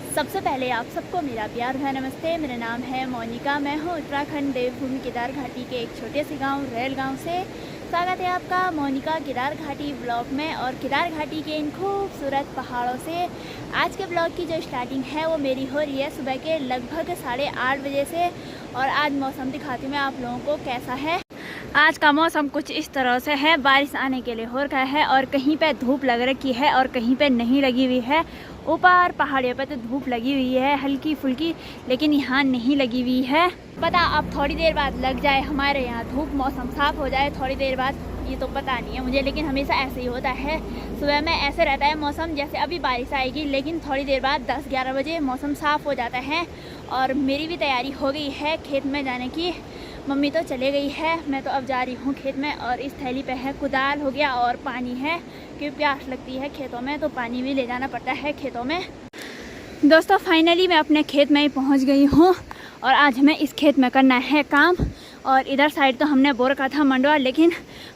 सबसे पहले आप सबको मेरा प्यार भरा नमस्ते। मेरा नाम है मोनिका। मैं हूँ उत्तराखंड देवभूमि केदार घाटी के एक छोटे से गांव रेल गांव से। स्वागत है आपका मोनिका केदार घाटी ब्लॉग में और केदार घाटी के इन खूबसूरत पहाड़ों से। आज के ब्लॉग की जो स्टार्टिंग है वो मेरी हो रही है सुबह के लगभग 8:30 बजे से। और आज मौसम दिखाती हूँ मैं आप लोगों को कैसा है। आज का मौसम कुछ इस तरह से है, बारिश आने के लिए हो रखा है और कहीं पे धूप लग रखी है और कहीं पे नहीं लगी हुई है। ऊपर पहाड़ियों पे तो धूप लगी हुई है हल्की फुल्की, लेकिन यहाँ नहीं लगी हुई है। पता अब थोड़ी देर बाद लग जाए हमारे यहाँ धूप, मौसम साफ हो जाए थोड़ी देर बाद, ये तो पता नहीं है मुझे, लेकिन हमेशा ऐसे ही होता है। सुबह में ऐसे रहता है मौसम जैसे अभी बारिश आएगी, लेकिन थोड़ी देर बाद 10-11 बजे मौसम साफ हो जाता है। और मेरी भी तैयारी हो गई है खेत में जाने की। मम्मी तो चले गई है, मैं तो अब जा रही हूँ खेत में। और इस थैली पे है कुदाल हो गया और पानी है, क्योंकि प्यास लगती है खेतों में तो पानी भी ले जाना पड़ता है खेतों में। दोस्तों फाइनली मैं अपने खेत में ही पहुँच गई हूँ और आज हमें इस खेत में करना है काम। और इधर साइड तो हमने बो रखा था मंडुआ, लेकिन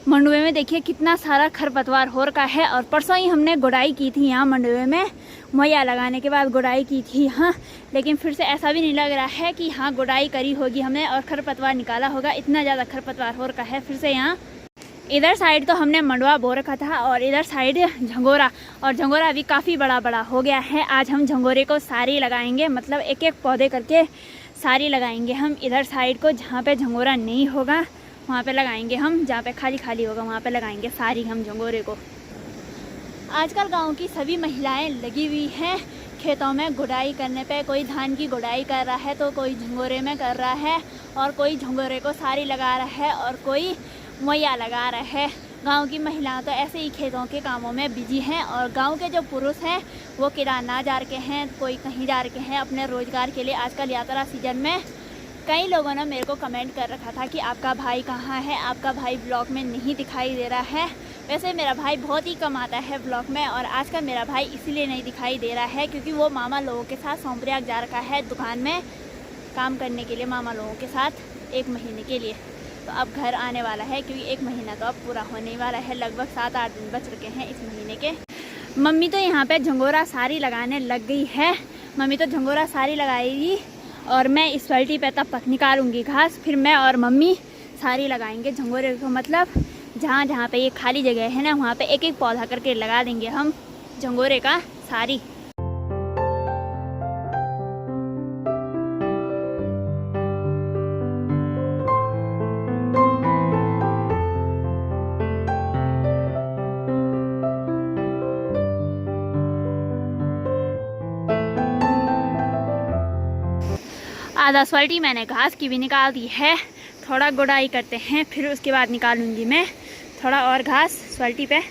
मंडुए में देखिए कितना सारा खरपतवार हो रखा है। और परसों ही हमने गुड़ाई की थी यहाँ मंडुए में, मैया लगाने के बाद गुड़ाई की थी यहाँ। लेकिन फिर से ऐसा भी नहीं लग रहा है कि हाँ गुड़ाई करी होगी हमने और खरपतवार निकाला होगा, इतना ज़्यादा खरपतवार हो रखा है फिर से यहाँ। इधर साइड तो हमने मंडुआ बो रखा था और इधर साइड झंगोरा, और झंगोरा अभी काफ़ी बड़ा बड़ा हो गया है। आज हम झंगोरे को सारी लगाएंगे, मतलब एक एक पौधे करके सारी लगाएंगे हम। इधर साइड को जहाँ पे झंगोरा नहीं होगा वहाँ पे लगाएंगे हम, जहाँ पे खाली खाली होगा वहाँ पे लगाएंगे सारी हम झंगोरे को। आजकल गांव की सभी महिलाएं लगी हुई हैं खेतों में गुड़ाई करने पे। कोई धान की गुड़ाई कर रहा है तो कोई झंगोरे में कर रहा है, और कोई झंगोरे को सारी लगा रहा है और कोई मैया लगा रहा है। गांव की महिलाएं तो ऐसे ही खेतों के कामों में बिजी हैं। और गांव के जो पुरुष हैं वो केदारनाथ जा रखे हैं, कोई कहीं जा रखे हैं अपने रोजगार के लिए। आजकल यात्रा सीजन में कई लोगों ने मेरे को कमेंट कर रखा था कि आपका भाई कहाँ है, आपका भाई ब्लॉग में नहीं दिखाई दे रहा है। वैसे मेरा भाई बहुत ही कम आता है ब्लॉग में, और आज का मेरा भाई इसीलिए नहीं दिखाई दे रहा है क्योंकि वो मामा लोगों के साथ सोमप्रयाग जा रखा है दुकान में काम करने के लिए, मामा लोगों के साथ 1 महीने के लिए। तो अब घर आने वाला है क्योंकि 1 महीना तो अब पूरा होने वाला है, लगभग 7-8 दिन बच रखे हैं इस महीने के। मम्मी तो यहाँ पे झंगोरा सारी लगाने लग गई है। मम्मी तो झंगोरा सारी लगाएगी और मैं इस बाल्टी पे तब तक निकालूंगी घास, फिर मैं और मम्मी सारी लगाएंगे झंगोरे को। मतलब जहाँ जहाँ पे ये खाली जगह है ना वहाँ पे एक एक पौधा करके लगा देंगे हम झंगोरे का सारी। आधा बाल्टी मैंने घास की भी निकाल दी है। थोड़ा गुड़ाई करते हैं फिर उसके बाद निकालूंगी मैं थोड़ा और घास बाल्टी पे।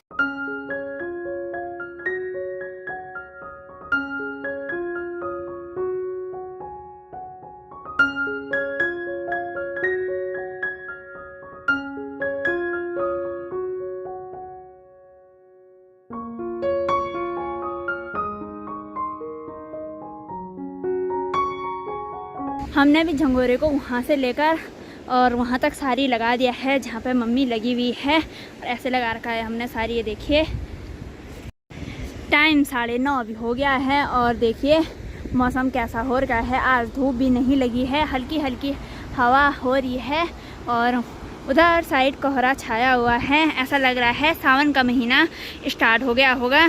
हमने भी झंगोरे को वहाँ से लेकर और वहाँ तक सारी लगा दिया है जहाँ पे मम्मी लगी हुई है, और ऐसे लगा रखा है हमने सारी। ये देखिए टाइम 9:30 भी हो गया है और देखिए मौसम कैसा हो रहा है। आज धूप भी नहीं लगी है, हल्की हल्की हवा हो रही है और उधर साइड कोहरा छाया हुआ है। ऐसा लग रहा है सावन का महीना स्टार्ट हो गया होगा।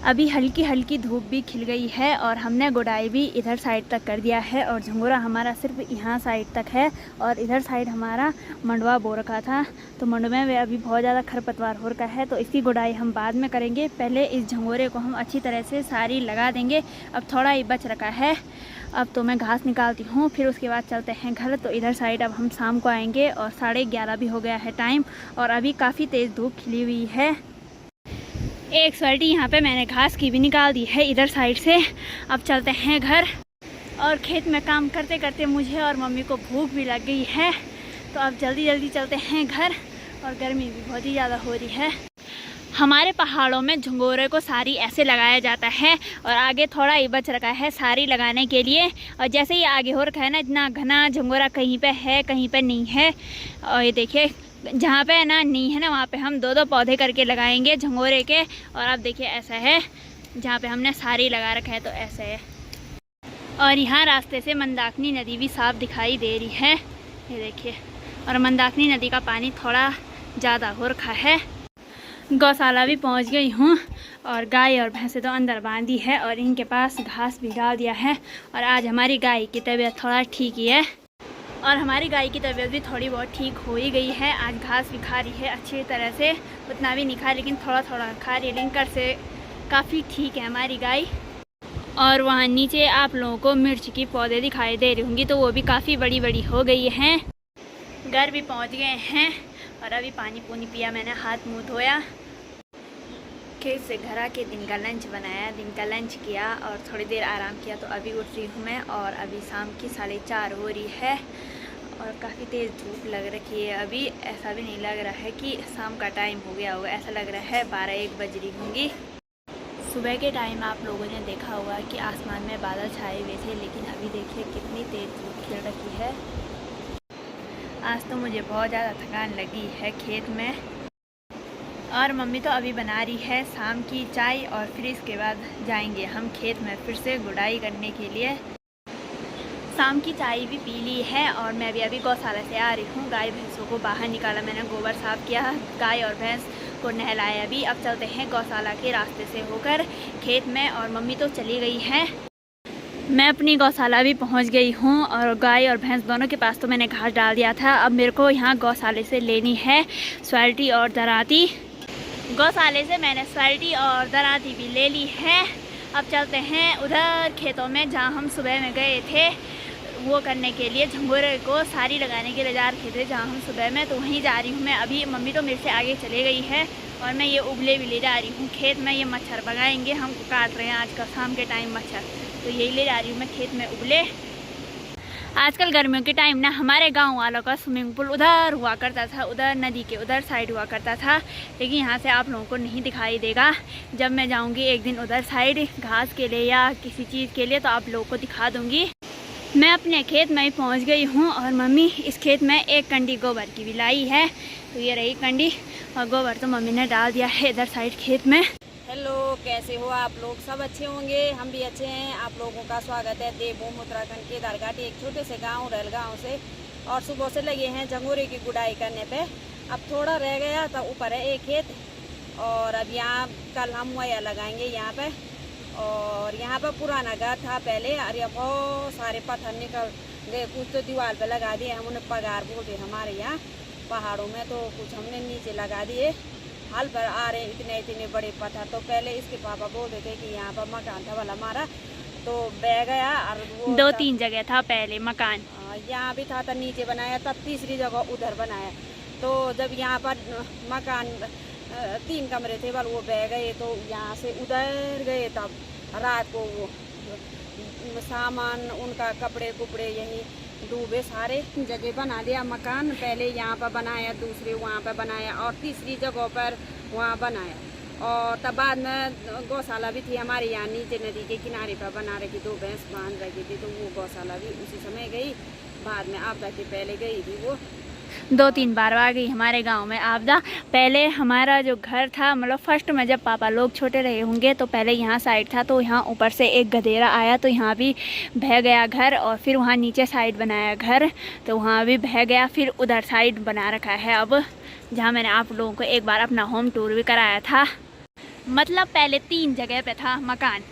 अभी हल्की हल्की धूप भी खिल गई है और हमने गुड़ाई भी इधर साइड तक कर दिया है और झंगोरा हमारा सिर्फ यहाँ साइड तक है और इधर साइड हमारा मंडवा बो रखा था। तो मंडवे में अभी बहुत ज़्यादा खरपतवार हो रखा है, तो इसकी गुड़ाई हम बाद में करेंगे। पहले इस झंगोरे को हम अच्छी तरह से सारी लगा देंगे। अब थोड़ा ही बच रखा है, अब तो मैं घास निकालती हूँ, फिर उसके बाद चलते हैं घर। तो इधर साइड अब हम शाम को आएंगे और 11:30 भी हो गया है टाइम और अभी काफ़ी तेज़ धूप खिली हुई है। एक बाल्टी यहाँ पे मैंने घास की भी निकाल दी है इधर साइड से। अब चलते हैं घर और खेत में काम करते करते मुझे और मम्मी को भूख भी लग गई है, तो अब जल्दी जल्दी चलते हैं घर। और गर्मी भी बहुत ही ज़्यादा हो रही है। हमारे पहाड़ों में झंगोरे को सारी ऐसे लगाया जाता है और आगे थोड़ा ही बच रखा है सारी लगाने के लिए। और जैसे ही आगे हो रखा है ना, इतना घना झंगोरा कहीं पे है कहीं पे नहीं है। और ये देखिए जहाँ पे ना नहीं है ना, वहाँ पे हम 2-2 पौधे करके लगाएंगे झंगोरे के। और अब देखिए ऐसा है जहाँ पे हमने सारी लगा रखा है, तो ऐसे है। और यहाँ रास्ते से मंदाकिनी नदी भी साफ दिखाई दे रही है, ये देखिए। और मंदाकिनी नदी का पानी थोड़ा ज़्यादा हो रखा है। गौशाला भी पहुंच गई हूँ और गाय और भैंसे तो अंदर बांधी है और इनके पास घास भी डाल दिया है। और आज हमारी गाय की तबीयत थोड़ा ठीक ही है और हमारी गाय की तबीयत भी थोड़ी बहुत ठीक हो ही गई है। आज घास भी खा रही है अच्छी तरह से, उतना भी नहीं खा लेकिन थोड़ा थोड़ा खा रही है, लेकिन कर से काफ़ी ठीक है हमारी गाय। और वहाँ नीचे आप लोगों को मिर्च की पौधे दिखाई दे रही होंगी, तो वो भी काफ़ी बड़ी बड़ी हो गई हैं। घर भी पहुँच गए हैं और अभी पानी पूनी पिया मैंने, हाथ मुँह धोया, खेत से घर आके दिन का लंच बनाया, दिन का लंच किया और थोड़ी देर आराम किया। तो अभी उठ रही हूँ मैं और अभी शाम की 4:30 हो रही है और काफ़ी तेज़ धूप लग रखी है। अभी ऐसा भी नहीं लग रहा है कि शाम का टाइम हो गया होगा, ऐसा लग रहा है 12-1 बज रही होंगी। सुबह के टाइम आप लोगों ने देखा होगा कि आसमान में बादल छाए हुए थे, लेकिन अभी देखिए कितनी तेज़ धूप खिल रखी है। आज तो मुझे बहुत ज़्यादा थकान लगी है खेत में। और मम्मी तो अभी बना रही है शाम की चाय और फिर इसके बाद जाएंगे हम खेत में फिर से गुड़ाई करने के लिए। शाम की चाय भी पी ली है और मैं भी अभी गौशाला से आ रही हूँ। गाय भैंसों को बाहर निकाला मैंने, गोबर साफ किया, गाय और भैंस को नहलाया। अभी अब चलते हैं गौशाला के रास्ते से होकर खेत में और मम्मी तो चली गई है। मैं अपनी गौशाला भी पहुंच गई हूं और गाय और भैंस दोनों के पास तो मैंने घास डाल दिया था। अब मेरे को यहाँ गौशाले से लेनी है स्वाल्टी और दराती। गौशाले से मैंने स्वाल्टी और दराती भी ले ली है। अब चलते हैं उधर खेतों में जहाँ हम सुबह में गए थे वो करने के लिए, झंगोरे को सारी लगाने के लिए जा रखे थे जहाँ हम सुबह में, तो वहीं जा रही हूँ मैं अभी। मम्मी तो मेरे से आगे चले गई है और मैं ये उबले भी ले जा रही हूँ खेत में। ये मच्छर भगाएंगे, हमको काट रहे हैं आज का शाम के टाइम मच्छर, तो यही ले जा रही हूँ मैं खेत में उबले। आजकल गर्मियों के टाइम ना हमारे गांव वालों का स्विमिंग पूल उधर हुआ करता था, उधर नदी के उधर साइड हुआ करता था, लेकिन यहाँ से आप लोगों को नहीं दिखाई देगा। जब मैं जाऊँगी एक दिन उधर साइड घास के लिए या किसी चीज़ के लिए तो आप लोगों को दिखा दूँगी। मैं अपने खेत में ही पहुँच गई हूँ और मम्मी इस खेत में एक कंडी गोबर की भी लाई है, तो ये रही कंडी और गोबर तो मम्मी ने डाल दिया है इधर साइड खेत में। हेलो, कैसे हो आप लोग? सब अच्छे होंगे, हम भी अच्छे हैं। आप लोगों का स्वागत है देवभूमि उत्तराखंड के केदारघाटी, एक छोटे से गांव रेल गांव से। और सुबह से लगे हैं झंगोरे की गुड़ाई करने पे। अब थोड़ा रह गया था, ऊपर है एक खेत और अब यहाँ कल हम वया लगाएंगे यहाँ पे। और यहाँ पर पुराना घर था पहले और ये बहुत सारे पत्थर निकल गए, कुछ तो दीवार पे लगा दिए, हम उन्हें पगार बोलते हमारे यहाँ पहाड़ों में, तो कुछ हमने नीचे लगा दिए। हाल पर आ रहे इतने इतने बड़े पत्थर। तो पहले इसके पापा बोलते थे कि यहाँ पर मकान था वाला हमारा, तो बह गया और वो 2-3 जगह था पहले मकान, यहाँ भी था, तब नीचे बनाया, तब तीसरी जगह उधर बनाया। तो जब यहाँ पर मकान 3 कमरे थे वाल वो बह गए, तो यहाँ से उधर गए। तब रात को वो सामान उनका कपड़े कुपड़े यही डूबे सारे। जगह बना दिया मकान, पहले यहाँ पर बनाया, दूसरे वहाँ पर बनाया और तीसरी जगह पर वहाँ बनाया। और तब बाद में गौशाला भी थी हमारे यहाँ नीचे नदी के किनारे पर बना रखी, 2 भैंस बांध रखी थी, तो वो गौशाला भी उसी समय गई। बाद में आपदा के पहले गई थी वो, 2-3 बार आ गई हमारे गांव में आपदा। पहले हमारा जो घर था, मतलब फर्स्ट में जब पापा लोग छोटे रहे होंगे तो पहले यहाँ साइड था, तो यहाँ ऊपर से एक गधेरा आया तो यहाँ भी बह गया घर। और फिर वहाँ नीचे साइड बनाया घर, तो वहाँ भी बह गया। फिर उधर साइड बना रखा है अब, जहाँ मैंने आप लोगों को एक बार अपना होम टूर भी कराया था। मतलब पहले 3 जगह पे था मकान।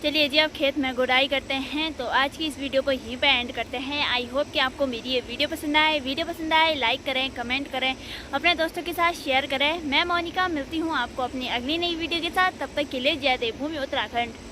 चलिए जी, अब खेत में गुड़ाई करते हैं। तो आज की इस वीडियो को यहीं पे एंड करते हैं। आई होप कि आपको मेरी ये वीडियो पसंद आए। वीडियो पसंद आए लाइक करें, कमेंट करें, अपने दोस्तों के साथ शेयर करें। मैं मोनिका मिलती हूँ आपको अपनी अगली नई वीडियो के साथ। तब तक के लिए जय देवभूमि उत्तराखंड।